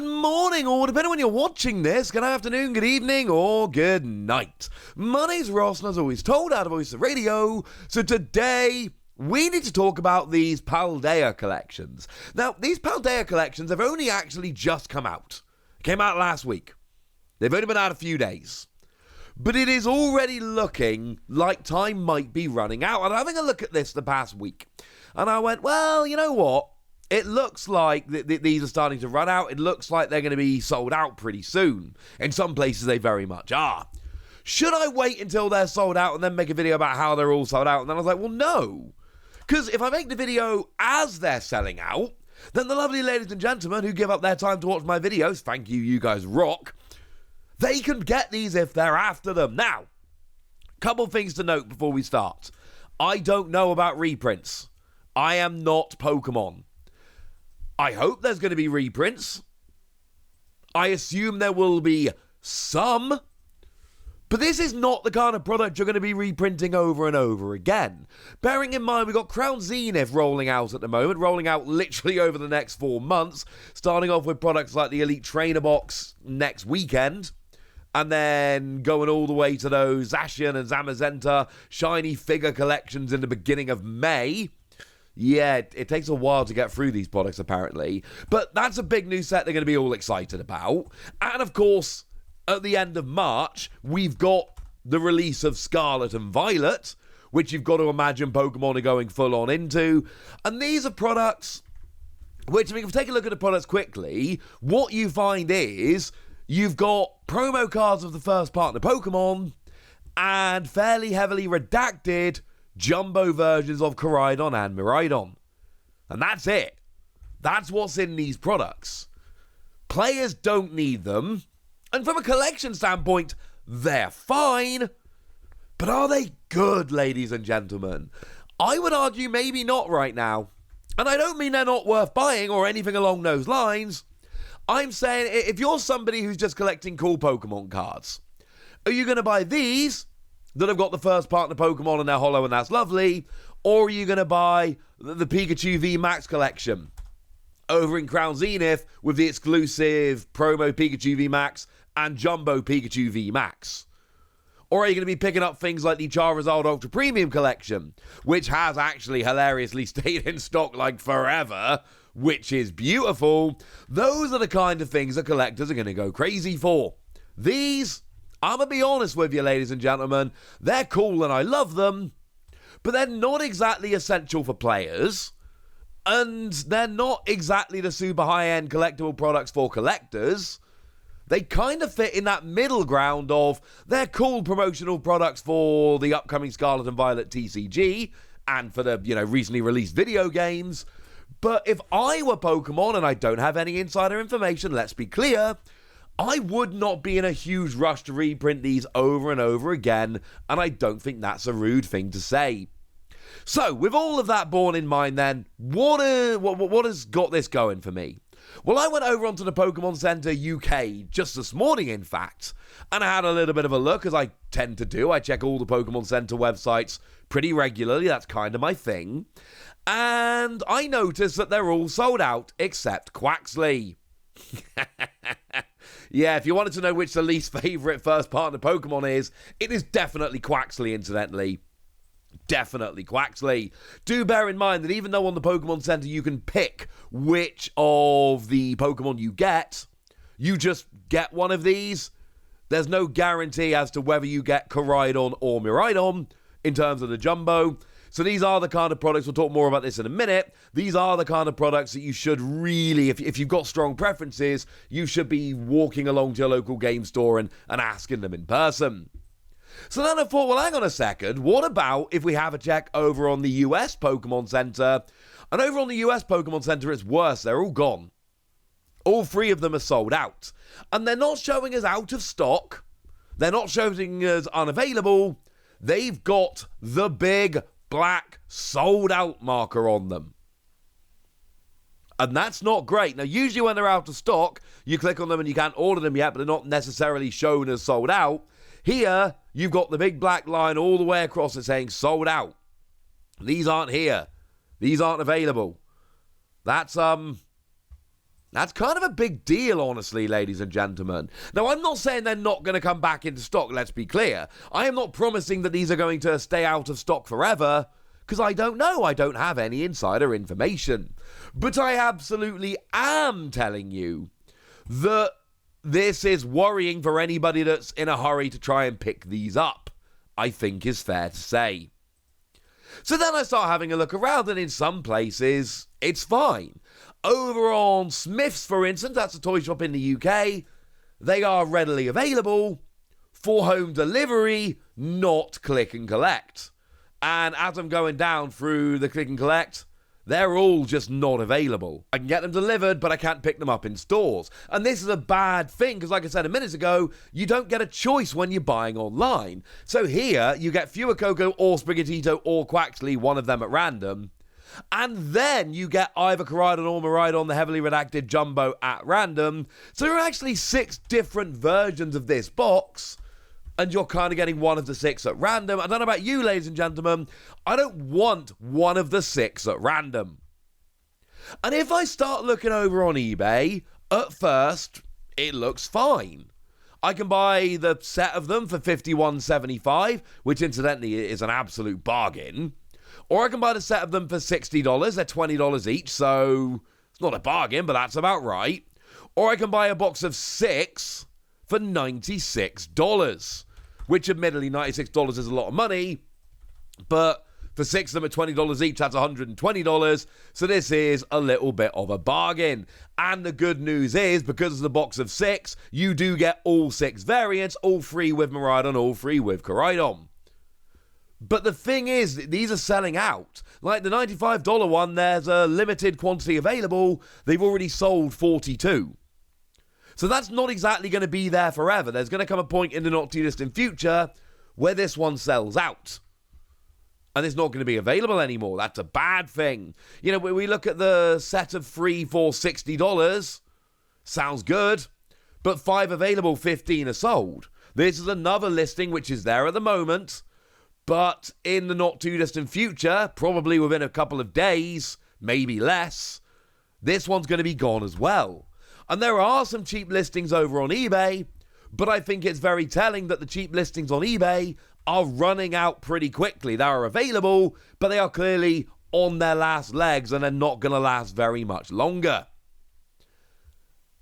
Good morning, or depending on when you're watching this, good afternoon, good evening, or good night. My name's Ross, and as always told, out of Voice of Radio. So today, we need to talk about these Paldea Collections. Now, these Paldea Collections have only actually just come out. Came out last week. They've only been out a few days. But it is already looking like time might be running out. I'm having a look at this the past week. And I went, well, you know what? It looks like these are starting to run out. It looks like they're going to be sold out pretty soon. In some places, they very much are. Should I wait until they're sold out and then make a video about how they're all sold out? And then I was like, well, no. Because if I make the video as they're selling out, then the lovely ladies and gentlemen who give up their time to watch my videos, thank you, you guys rock, they can get these if they're after them. Now, couple things to note before we start. I don't know about reprints. I am not Pokemon. I hope there's going to be reprints. I assume there will be some. But this is not the kind of product you're going to be reprinting over and over again. Bearing in mind, we've got Crown Zenith rolling out at the moment, rolling out literally over the next 4 months, starting off with products like the Elite Trainer Box next weekend, and then going all the way to those Zacian and Zamazenta shiny figure collections in the beginning of May. Yeah, it takes a while to get through these products, apparently. But that's a big new set they're going to be all excited about. And, of course, at the end of March, we've got the release of Scarlet and Violet, which you've got to imagine Pokemon are going full on into. And these are products which, I mean, if we take a look at the products quickly, what you find is you've got promo cards of the first partner Pokemon and fairly heavily redacted jumbo versions of Koraidon and Miraidon. And that's it. That's what's in these products. Players don't need them. And from a collection standpoint, they're fine. But are they good, ladies and gentlemen? I would argue maybe not right now. And I don't mean they're not worth buying or anything along those lines. I'm saying if you're somebody who's just collecting cool Pokemon cards, are you going to buy these that have got the first partner Pokemon and they're hollow and that's lovely? Or are you going to buy the Pikachu V Max collection over in Crown Zenith with the exclusive promo Pikachu V Max and Jumbo Pikachu V Max? Or are you going to be picking up things like the Charizard Ultra Premium collection, which has actually hilariously stayed in stock like forever, which is beautiful? Those are the kind of things that collectors are going to go crazy for. These, I'm going to be honest with you, ladies and gentlemen, they're cool and I love them, but they're not exactly essential for players, and they're not exactly the super high-end collectible products for collectors. They kind of fit in that middle ground of they're cool promotional products for the upcoming Scarlet and Violet TCG and for the, recently released video games. But if I were Pokemon, and I don't have any insider information, let's be clear, I would not be in a huge rush to reprint these over and over again, and I don't think that's a rude thing to say. So, with all of that borne in mind then, what has got this going for me? Well, I went over onto the Pokemon Center UK just this morning, in fact, and I had a little bit of a look, as I tend to do. I check all the Pokemon Center websites pretty regularly, that's kind of my thing, and I noticed that they're all sold out except Quaxley. Yeah, if you wanted to know which the least favourite first partner Pokemon is, it is definitely Quaxley, incidentally. Definitely Quaxley. Do bear in mind that even though on the Pokemon Center you can pick which of the Pokemon you get, you just get one of these. There's no guarantee as to whether you get Koraidon or Miraidon in terms of the Jumbo. So these are the kind of products, we'll talk more about this in a minute, these are the kind of products that you should really, if you've got strong preferences, you should be walking along to your local game store and asking them in person. So then I thought, well, hang on a second, what about if we have a check over on the US Pokemon Center? And over on the US Pokemon Center, it's worse, they're all gone. All 3 of them are sold out. And they're not showing us out of stock, they're not showing us unavailable, they've got the big black sold out marker on them. And that's not great. Now, usually when they're out of stock, you click on them and you can't order them yet, but they're not necessarily shown as sold out. Here, you've got the big black line all the way across it saying sold out. These aren't here. These aren't available. That's That's kind of a big deal, honestly, ladies and gentlemen. Now, I'm not saying they're not going to come back into stock, let's be clear. I am not promising that these are going to stay out of stock forever, because I don't know. I don't have any insider information. But I absolutely am telling you that this is worrying for anybody that's in a hurry to try and pick these up, I think is fair to say. So then I start having a look around, and in some places, it's fine. Over on Smith's, for instance, that's a toy shop in the UK, they are readily available for home delivery, not click and collect. And as I'm going down through the click and collect, they're all just not available. I can get them delivered, but I can't pick them up in stores. And this is a bad thing, because like I said a minute ago, you don't get a choice when you're buying online. So here, you get Fewer Coco or Sprigatito or Quaxley, one of them at random. And then you get either Coridon or Miraidon, the heavily redacted Jumbo, at random. So there are actually 6 different versions of this box, and you're kind of getting one of the 6 at random. I don't know about you, ladies and gentlemen, I don't want one of the 6 at random. And if I start looking over on eBay, at first, it looks fine. I can buy the set of them for $51.75, which incidentally is an absolute bargain. Or I can buy the set of them for $60. They're $20 each, so it's not a bargain, but that's about right. Or I can buy a box of 6 for $96, which admittedly $96 is a lot of money, but for 6 of them at $20 each, that's $120, so this is a little bit of a bargain. And the good news is, because of the box of 6, you do get all 6 variants, all free with Miraidon, all free with Coridon. But the thing is, these are selling out. Like the $95 one, there's a limited quantity available. They've already sold 42. So that's not exactly going to be there forever. There's going to come a point in the not too distant future where this one sells out. And it's not going to be available anymore. That's a bad thing. You know, when we look at the set of 3 for $60, sounds good. But 5 available, 15 are sold. This is another listing which is there at the moment. But in the not too distant future, probably within a couple of days, maybe less, this one's going to be gone as well. And there are some cheap listings over on eBay, but I think it's very telling that the cheap listings on eBay are running out pretty quickly. They are available, but they are clearly on their last legs, and they're not going to last very much longer.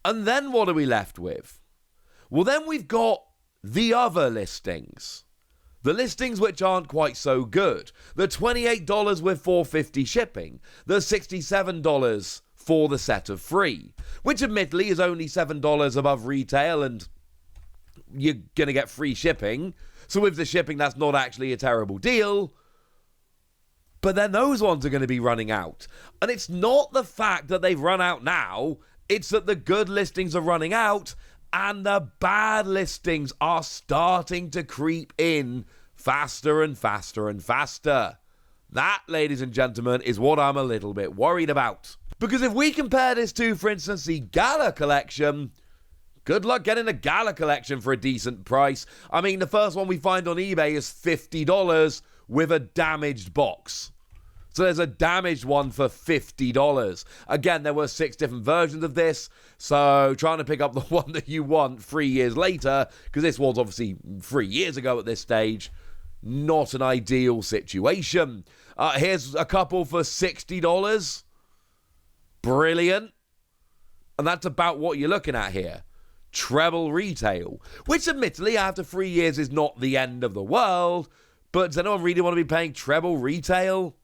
And then what are we left with? Well, then we've got the other listings. The listings which aren't quite so good. The $28 with $4.50 shipping. The $67 for the set of 3. Which admittedly is only $7 above retail, and you're going to get free shipping. So with the shipping, that's not actually a terrible deal. But then those ones are going to be running out. And it's not the fact that they've run out now. It's that the good listings are running out, and the bad listings are starting to creep in faster and faster and faster. That, ladies and gentlemen, is what I'm a little bit worried about. Because if we compare this to, for instance, the Gala Collection, good luck getting a Gala Collection for a decent price. I mean, the first one we find on eBay is $50 with a damaged box. So there's a damaged one for $50. Again, there were 6 different versions of this, so trying to pick up the one that you want 3 years later, because this was obviously 3 years ago at this stage, not an ideal situation. Here's a couple for $60. Brilliant. And that's about what you're looking at here. Treble retail, which admittedly after 3 years is not the end of the world, but does anyone really want to be paying treble retail?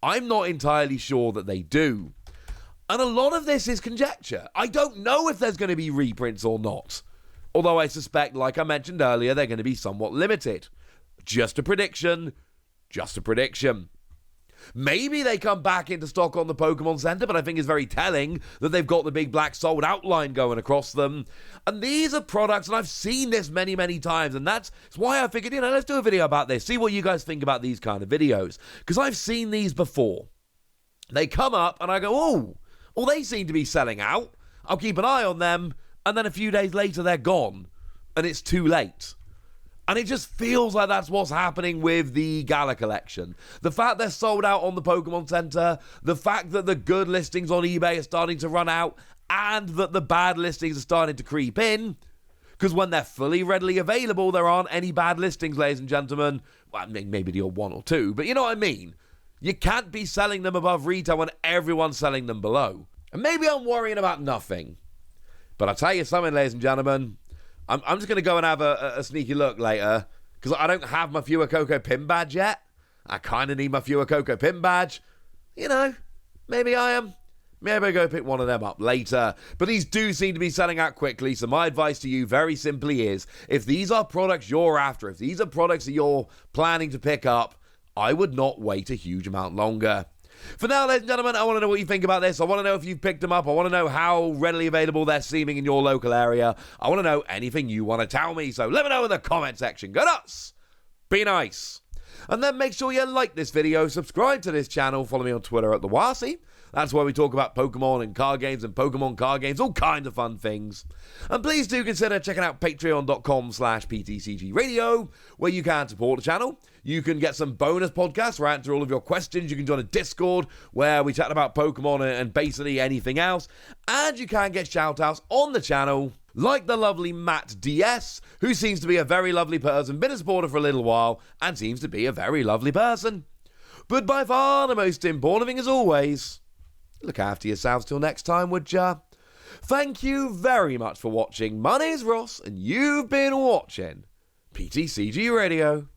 I'm not entirely sure that they do. And a lot of this is conjecture. I don't know if there's going to be reprints or not. Although I suspect, like I mentioned earlier, they're going to be somewhat limited. Just a prediction. Just a prediction. Maybe they come back into stock on the Pokemon Center, but I think it's very telling that they've got the big black sold outline going across them. And these are products, and I've seen this many, many times, and that's why I figured, let's do a video about this, see what you guys think about these kind of videos. Because I've seen these before. They come up, and I go, oh, well, they seem to be selling out. I'll keep an eye on them, and then a few days later, they're gone, and it's too late. And it just feels like that's what's happening with the Gala Collection. The fact they're sold out on the Pokemon Center, the fact that the good listings on eBay are starting to run out, and that the bad listings are starting to creep in. Because when they're fully readily available, there aren't any bad listings, ladies and gentlemen. Well, maybe the odd one or two, but you know what I mean. You can't be selling them above retail when everyone's selling them below. And maybe I'm worrying about nothing. But I'll tell you something, ladies and gentlemen. I'm just going to go and have a sneaky look later. Because I don't have my Fewer Cocoa pin badge yet. I kind of need my Fewer Cocoa pin badge. You know, maybe I am. Maybe I'll go pick one of them up later. But these do seem to be selling out quickly, so my advice to you very simply is, if these are products you're after, if these are products that you're planning to pick up, I would not wait a huge amount longer. For now, ladies and gentlemen, I want to know what you think about this. I want to know if you've picked them up. I want to know how readily available they're seeming in your local area. I want to know anything you want to tell me, so let me know in the comment section. Go nuts! Be nice! And then make sure you like this video, subscribe to this channel, follow me on Twitter at TheWasi. That's where we talk about Pokemon and card games and Pokemon card games, all kinds of fun things. And please do consider checking out patreon.com/PTCG Radio, where you can support the channel. You can get some bonus podcasts where I answer all of your questions. You can join a Discord where we chat about Pokemon and basically anything else. And you can get shout-outs on the channel, like the lovely Matt DS, who seems to be a very lovely person, been a supporter for a little while, and seems to be a very lovely person. But by far the most important thing as always, look after yourselves till next time, would ya? Thank you very much for watching. My name's Ross, and you've been watching PTCG Radio.